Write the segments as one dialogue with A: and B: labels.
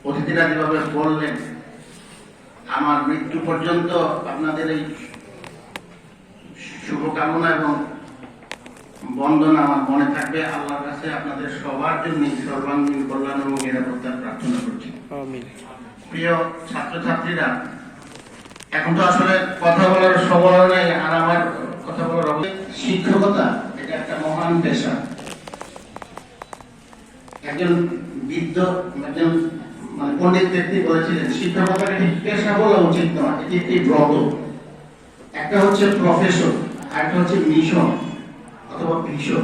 A: অতিথিরা যেভাবে বললেন, আমার মৃত্যু পর্যন্ত আপনাদের এই শুভকামনা এবং বন্দনা আমার মনে থাকবে। আল্লাহর কাছে আপনাদের সবার জন্য সর্বাঙ্গীন কল্যাণ এবং নিরাপত্তার প্রার্থনা করছি। প্রিয় ছাত্রছাত্রীরা, এখন তো আসলে কথা বলার সময় নেই, আর আমার কথা বলার শিক্ষকতা এটা একটা মহান পেশা। একজন বৃদ্ধ একজন পণ্ডিত ব্যক্তি বলেছিলেন, শিক্ষকতাকে ঠিক পেশা বলা উচিত নয়, এটি একটি ব্রত। একটা হচ্ছে প্রফেশন, আর একটা হচ্ছে মিশন অথবা ভিশন।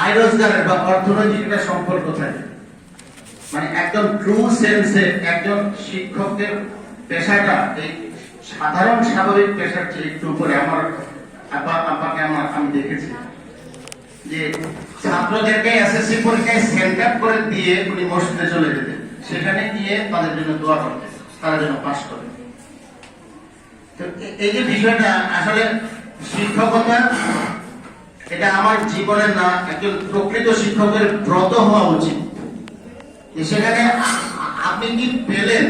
A: আয় রোজগারের বা অর্থনৈতিক একটা সম্পর্ক থাকে, মানে একদম ট্রু সেন্সে একজন শিক্ষকের পেশাটা এই সাধারণ স্বাভাবিক পেশার চেয়ে একটু উপরে। আমার আপাকে আমি দেখেছি যে ছাত্রদেরকে এসএসসি পরীক্ষায় সেন্টার করে দিয়ে উনি মসজিদে চলে যেতেন, সেখানে গিয়ে তাদের জন্য দোয়া করতেন, তারা যেন পাস করে। তো এই যে বিষয়টা আসলে শিক্ষকতা, এটা আমার জীবনের না, একজন প্রকৃত শিক্ষকের ব্রত হওয়া উচিত। সেখানে আপনি কি পেলেন,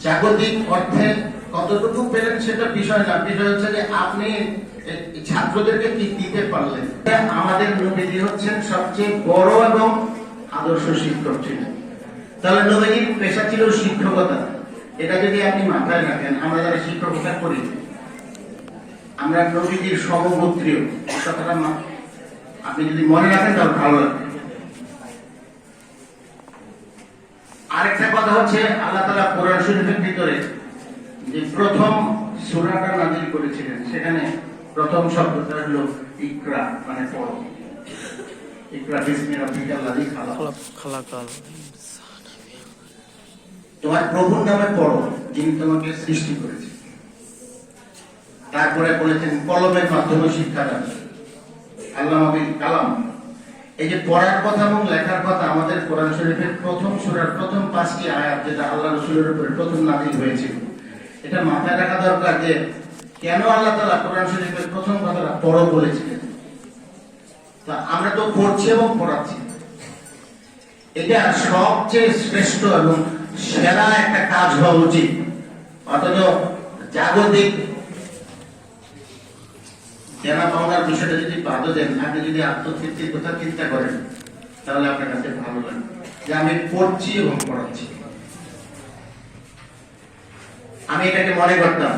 A: জাগতিক অর্থে কতটুকু পেলেন সেটা বিষয় না, বিষয় হচ্ছে যে আপনি ছাত্রদেরকে কি দিতে পারলেন। আমাদের নবীজি হচ্ছেন সবচেয়ে বড় এবং আদর্শ শিক্ষক ছিলেন। তাহলে নবীজির পেশা ছিল শিক্ষকতা। এটা যদি আপনি মাথায় রাখেন, আমরা যারা শিক্ষকতা করি, আমরা নবীজির সমগোত্রীয়, কথাটা আপনি যদি মনে রাখেন তাহলে ভালো লাগবে। আরেকটা কথা হচ্ছে, আল্লাহ তাআলা কোরআন শরীফের ভিতরে যে প্রথম সূরাটা নাযিল করেছিলেন, সেখানে প্রথম শব্দটা হলো ইকরা, মানে পড়ো। ইকরা বিসমি রাব্বিকাল্লাযী খালাক। তোমার প্রভুর নামে পড়ো, যিনি তোমাকে সৃষ্টি করেছেন। তারপরে বলেছেন কলমের মাধ্যমে শিক্ষা দান, আল্লামা বিল কালাম। এই যে পড়ার কথা এবং লেখার কথা, আমাদের কোরআন শরীফের প্রথম সূরার প্রথম 5টি আয়াত, যেটা আল্লাহ রাসূলের উপরে প্রথম নাযিল হয়েছিল, এটা মাথায় রাখা দরকার যে কেন আল্লাহ তাআলা কোরআন শরীফের প্রথম কথাটা পড়ো বলেছিলেন। তা আমরা তো পড়ছি এবং পড়াচ্ছি, এটা সবচেয়ে শ্রেষ্ঠ এবং সেরা একটা কাজ হওয়া উচিত। অথচ জাগতিক জ্ঞানা পাওনার বিষয়টা যদি বাদ দেন, আপনি যদি আত্মতৃপ্তির কথা চিন্তা করেন, তাহলে আপনার কাছে ভালো লাগবে যে আমি পড়ছি এবং পড়াচ্ছি। আমি এটাকে মনে করতাম।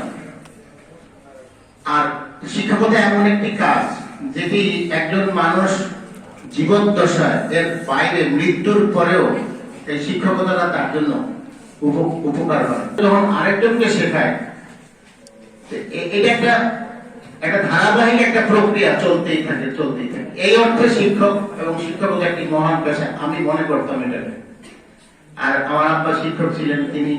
A: আর শিক্ষকতা এমন একটি কাজ যেটি একজন মানুষ জীবদ্দশায়, এর বাইরে মৃত্যুর পরেও এই শিক্ষকতাটা তার জন্য উপকার হয়। যখন আরেকজনকে শেখায়, এটা একটা ধারাবাহিক একটা প্রক্রিয়া চলতেই থাকে। এই অর্থে শিক্ষক এবং শিক্ষকতা একটি মহান পেশা আমি মনে করতাম এটাকে। আর আমার আব্বা শিক্ষক ছিলেন, তিনি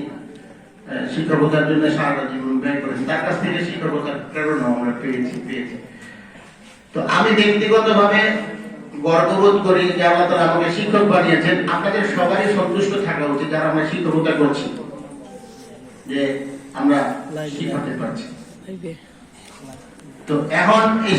A: শিক্ষকতার জন্য সারা জীবন ব্যয় করেছেন। তার কাছ থেকে শিক্ষকতার প্রেরণা আমরা পেয়েছি। তো আমি ব্যক্তিগতভাবে গর্ববোধ করি যে আল্লাহ তাআলা আমাকে শিক্ষক বানিয়েছেন। আপনাদের সবারই সন্তুষ্ট থাকা উচিত যারা আমরা শিক্ষকতা করছি, যে আমরা শিখাতে পারছি। তো এখন এই